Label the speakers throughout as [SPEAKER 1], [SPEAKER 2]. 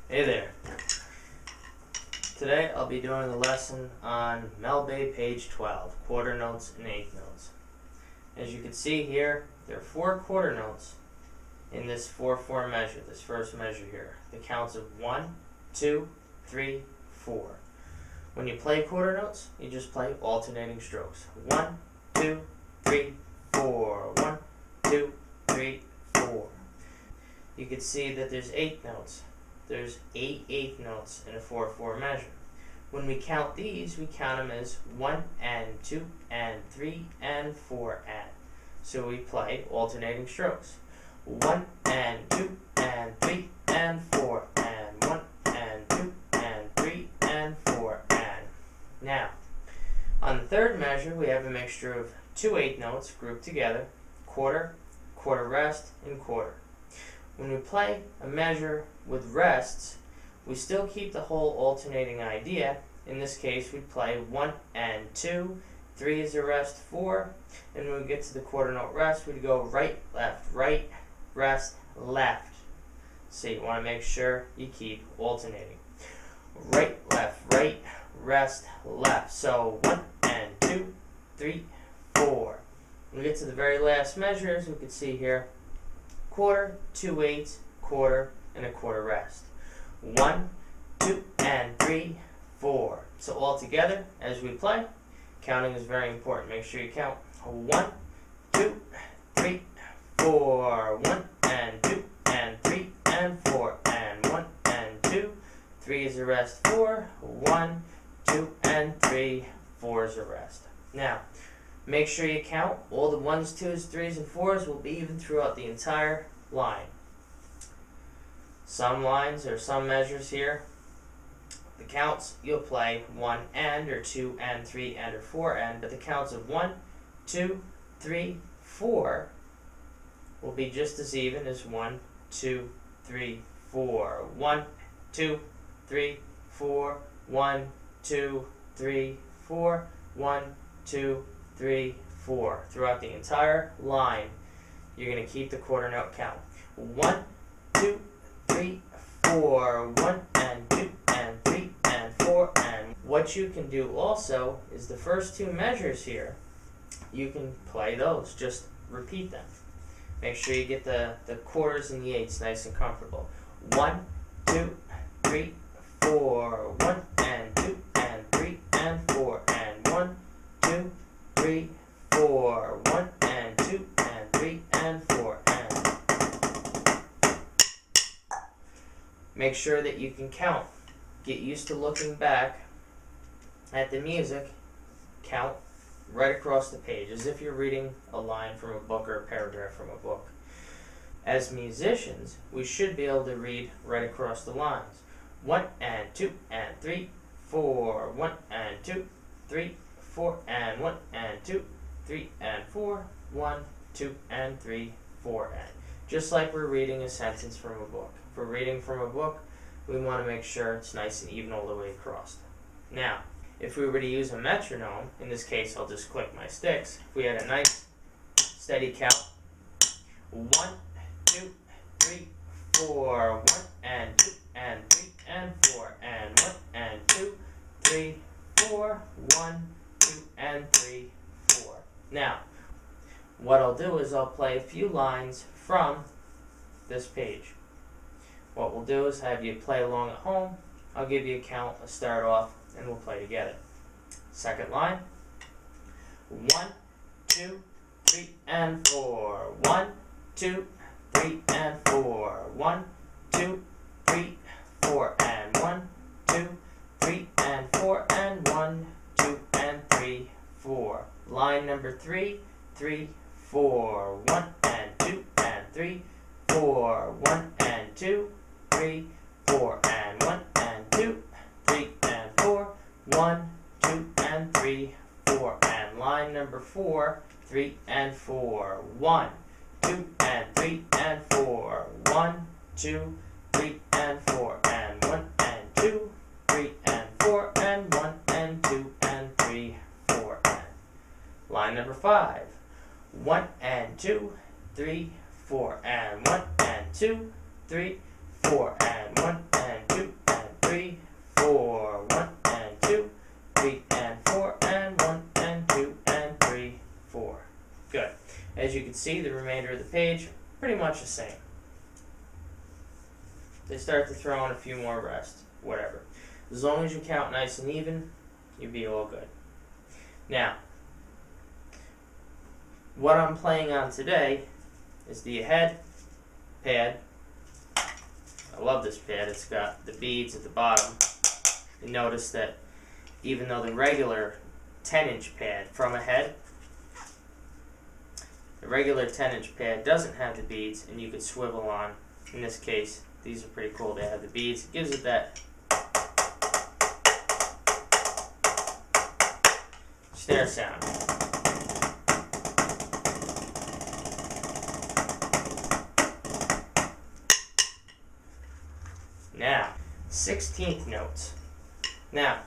[SPEAKER 1] Hey there. Today I'll be doing a lesson on Mel Bay page 12, quarter notes and eighth notes. As you can see here, there are 4 quarter notes in this 4/4 measure, this first measure here. The counts of 1, 2, 3, 4. When you play quarter notes, you just play alternating strokes. 1, 2, 3, 4. 1, 2, 3, 4. You can see that there's 8 notes. There's 8 eighth notes in a 4/4 measure. When we count these, we count them as 1 and 2 and 3 and 4 and. So we play alternating strokes. 1 and 2 and 3 and 4 and 1 and 2 and 3 and 4 and. Now, on the third measure, we have a mixture of 2 eighth notes grouped together, quarter, quarter rest, and quarter. When we play a measure with rests, we still keep the whole alternating idea. In this case, we play 1 and 2, 3 is a rest, 4, and when we get to the quarter note rest, we go right, rest, left. So you want to make sure you keep alternating. Right, rest, left. So 1 and 2, 3, 4. When we get to the very last measure, as we can see here, quarter, 2 eighths, quarter, and a quarter rest. 1, 2, and 3, 4. So all together, as we play, counting is very important. Make sure you count 1, 2, 3, 4. 1 and 2 and 3 and 4 and 1 and 2. 3 is a rest, 4. 1, 2, and 3. 4 is a rest. Now, make sure you count. All the 1s, 2s, 3s, and 4s will be even throughout the entire line. Some lines or some measures here, the counts, you'll play 1 and, or 2 and, 3 and, or 4 and, but the counts of 1, 2, 3, 4 will be just as even as 1, 2, 3, 4. 1, 2, 3, 4. 1, 2, 3, 4. 1, 2, 3, 4. Throughout the entire line, you're going to keep the quarter note count. 1, 2, 3, 4. 1 and 2 and 3 and 4 and. What you can do also is the first 2 measures here, you can play those. Just repeat them. Make sure you get the quarters and the eighths nice and comfortable. 1, 2, 3, 4. 1 and 2 and 3 and 4 and 1, 2, 3, 4. 1 and 2 and 3 and 4 and. Make sure that you can count. Get used to looking back at the music. Count right across the page as if you're reading a line from a book or a paragraph from a book. As musicians, we should be able to read right across the lines. 1 and 2 and 3, 4. 1 and 2, 3, 4 and 1 and 2, 3 and 4. 1, 2 and 3, 4 and. Just like we're reading a sentence from a book. If we're reading from a book, we want to make sure it's nice and even all the way across. Now, if we were to use a metronome, in this case I'll just click my sticks, if we had a nice steady count, 1, 2, 3, 4. 1 and 2 and 3 and 4 and 1 and 2, 3, 4. 1, 2 and 3, 4. Now, what I'll do is I'll play a few lines from this page. What we'll do is have you play along at home. I'll give you a count, a start off, and we'll play together. Second line. 1, 2, 3, and 4. 1, 2, 3, and 4. 1, 2, 3, 4, and 1, 2, 3, and 4, and 1, 2, and 3, 4. Line number 3, 3, 4. 1 and 2 and 3, 4. 1 and 2, 3, 4 and 1 and 2, 3 and 4. 1, 2 and 3, 4 and. Line number 4, 3 and 4. 1, 2 and 3 and 4. 1, 2, 3 and 4 and 1 and 2, 3 and 4 and 1 and 2 and 3, 4 and. Line number 5. 1 and 2, 3, 4 and 1 and 2, 3, 4 and 1 and 2 see, the remainder of the page, pretty much the same. They start to throw in a few more rests, whatever. As long as you count nice and even, you'll be all good. Now, what I'm playing on today is the ahead pad. I love this pad. It's got the beads at the bottom. You notice that even though the regular 10-inch pad from ahead, the regular 10-inch pad doesn't have the beads, and you could swivel on. In this case, these are pretty cool. They have the beads. It gives it that snare sound. Now, 16th notes. Now,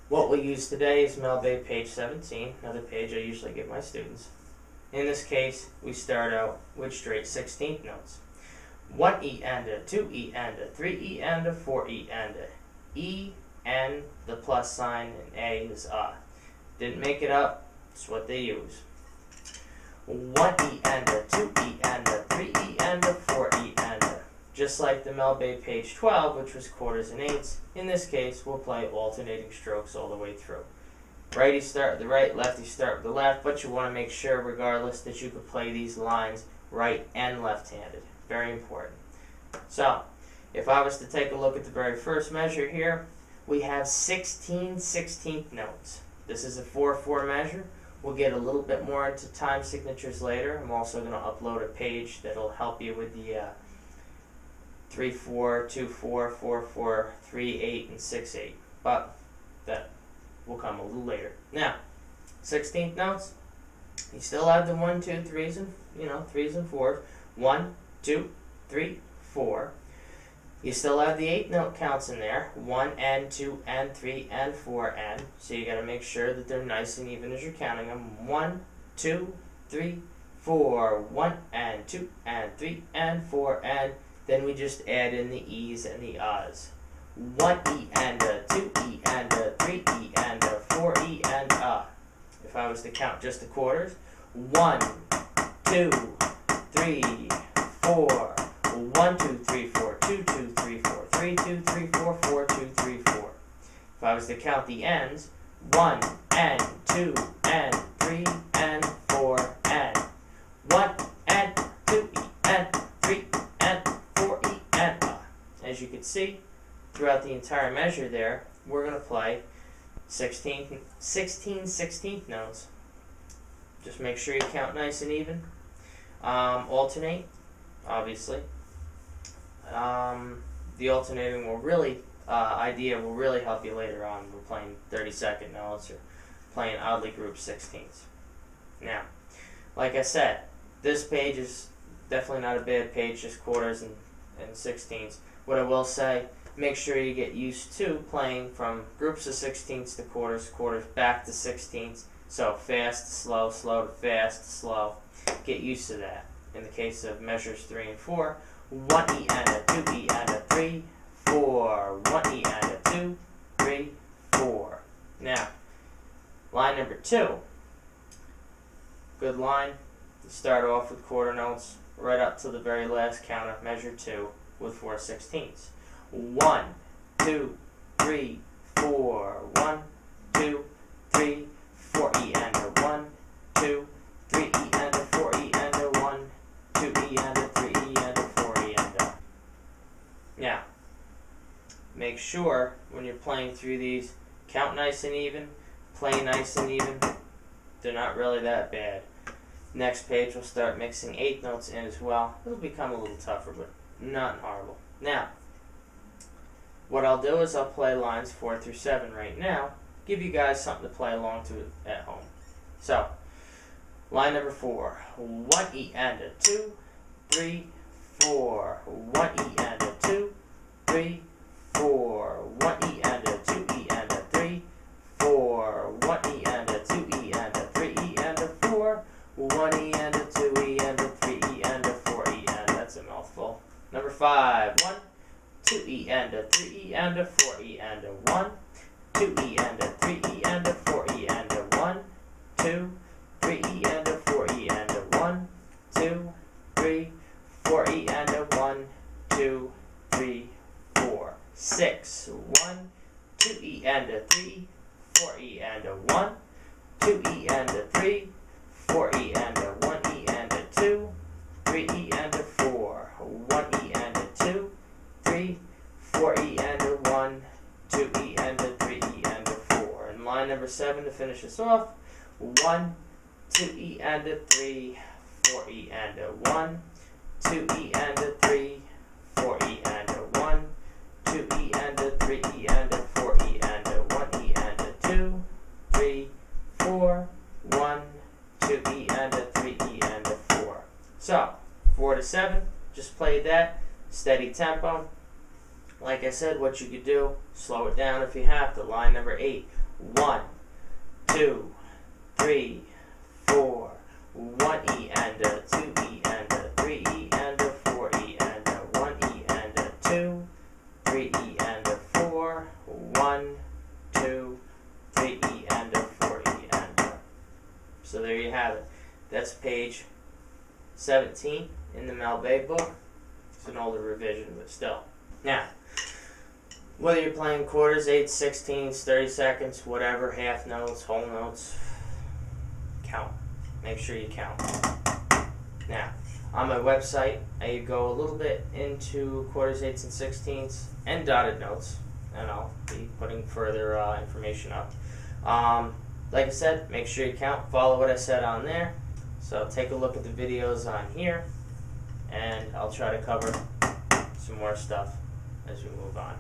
[SPEAKER 1] what we'll use today is Mel Bay page 17, another page I usually give my students. In this case, we start out with straight 16th notes. 1 E and a, 2 E and a, 3 E and a, 4 E and a. E, N, the plus sign, and A is A. Didn't make it up, it's what they use. 1 E and a, 2 E and a, 3 E and a, 4 E and a. Just like the Mel Bay page 12, which was quarters and eighths, in this case, we'll play alternating strokes all the way through. Righties start with the right, lefties start with the left, but you want to make sure, regardless, that you can play these lines right and left-handed. Very important. So, if I was to take a look at the very first measure here, we have 16 16th notes. This is a 4/4 measure. We'll get a little bit more into time signatures later. I'm also going to upload a page that'll help you with the 3/4, 2/4, 4/4, 3/8, and 6/8. But that will come a little later. Now, 16th notes. You still have the 1, 2, 3s, and 3s and 4s. 1, 2, 3, 4. You still have the 8 note counts in there. 1 and 2 and 3 and 4 and. So you got to make sure that they're nice and even as you're counting them. 1, 2, 3, 4. 1 and 2 and 3 and 4 and. Then we just add in the E's and the A's. 1 E and a, 2 E and a, 3 E and a, 4 E and a. If I was to count just the quarters, 1, 2, 3, 4. 1, 2, 3, 4, 2, 2, 3, 4, 3, 2, 3, 4, 4, 2, 3, 4. If I was to count the ends, 1 and 2 and 3 and 4 and 1 and 2 E and 3 and 4 E and a. As you can see, throughout the entire measure there, we're going to play 16 16th notes. Just make sure you count nice and even. Alternate, obviously. The alternating will really, idea will really help you later on. We're playing 32nd notes or playing oddly grouped 16ths. Now, like I said, this page is definitely not a bad page, just quarters and 16ths. What I will say, make sure you get used to playing from groups of 16ths to quarters, quarters back to 16ths. So fast to slow, slow to fast to slow. Get used to that. In the case of measures 3 and 4, 1 E and a, 2 E and a, 3, 4. 1 E and a, 2, 3, 4. Now, line number 2. Good line. You start off with quarter notes right up to the very last count of measure 2 with 4/16. 1, 2, 3, 4. 1, 2, 3, 4 E and a, 1, 2, 3 E and a, 4 E and a, 1, 2 E and a, 3 E and a, 4 E and a. Now, make sure when you're playing through these, count nice and even, play nice and even. They're not really that bad. Next page, we'll start mixing 8 notes in as well. It'll become a little tougher, but not horrible. Now, what I'll do is I'll play lines 4 through 7 right now, give you guys something to play along to at home. So, line number 4. 1 E and a, 2, 3, 4. 1 E and a, 2, 3, 4. 1 E and a, 2 E and a, 3, 4. 1 E and a, 2 E and a, 3 E and a, 4. 1 E and a, 2 E and a, 3 E and a, 4 E and. That's a mouthful. Number 5. 1, 2 E and a, 3 E and a, 4 E and a, 1, 2 E and a, 3 E and a, 4 E and a, 1, 2, 3 E and a, 4 E and a, 1, 3, 4, 6. 1, 2 E and a 3, 4 E and a 1, 2 E and a 3, 4 E and a 1 E and a 2, 3 E and a 4, 1 E and a 2, 3, 4 E and a 1, 2 E and a 3 E and a 4. And line number 7 to finish us off. 1, 2 E and a 3, 4 E and a 1, 2 E and a 3, 4 E and a 1, 2 E and a 3 E and a 4 E and a 1 E and a 2, 3, 4, 1, 2 E and a 3 E and a 4. So 4 to 7, just play that, steady tempo. Like I said, what you could do, slow it down if you have to. Line number 8. 1, 2, 3, 4, 1 E and a 2 E and a 3 E and a 4 E and a 1 E and a 2, 3 E and a 4, 1, 2, 3 E and a 4 E and a. So there you have it. That's page 17 in the Mel Bay book. It's an older revision, but still. Now, whether you're playing quarters, eighths, sixteenths, 32nds, whatever, half notes, whole notes, count. Make sure you count. Now, on my website, I go a little bit into quarters, eighths, and sixteenths, and dotted notes, and I'll be putting further information up. Like I said, make sure you count. Follow what I said on there. So take a look at the videos on here, and I'll try to cover some more stuff as we move on.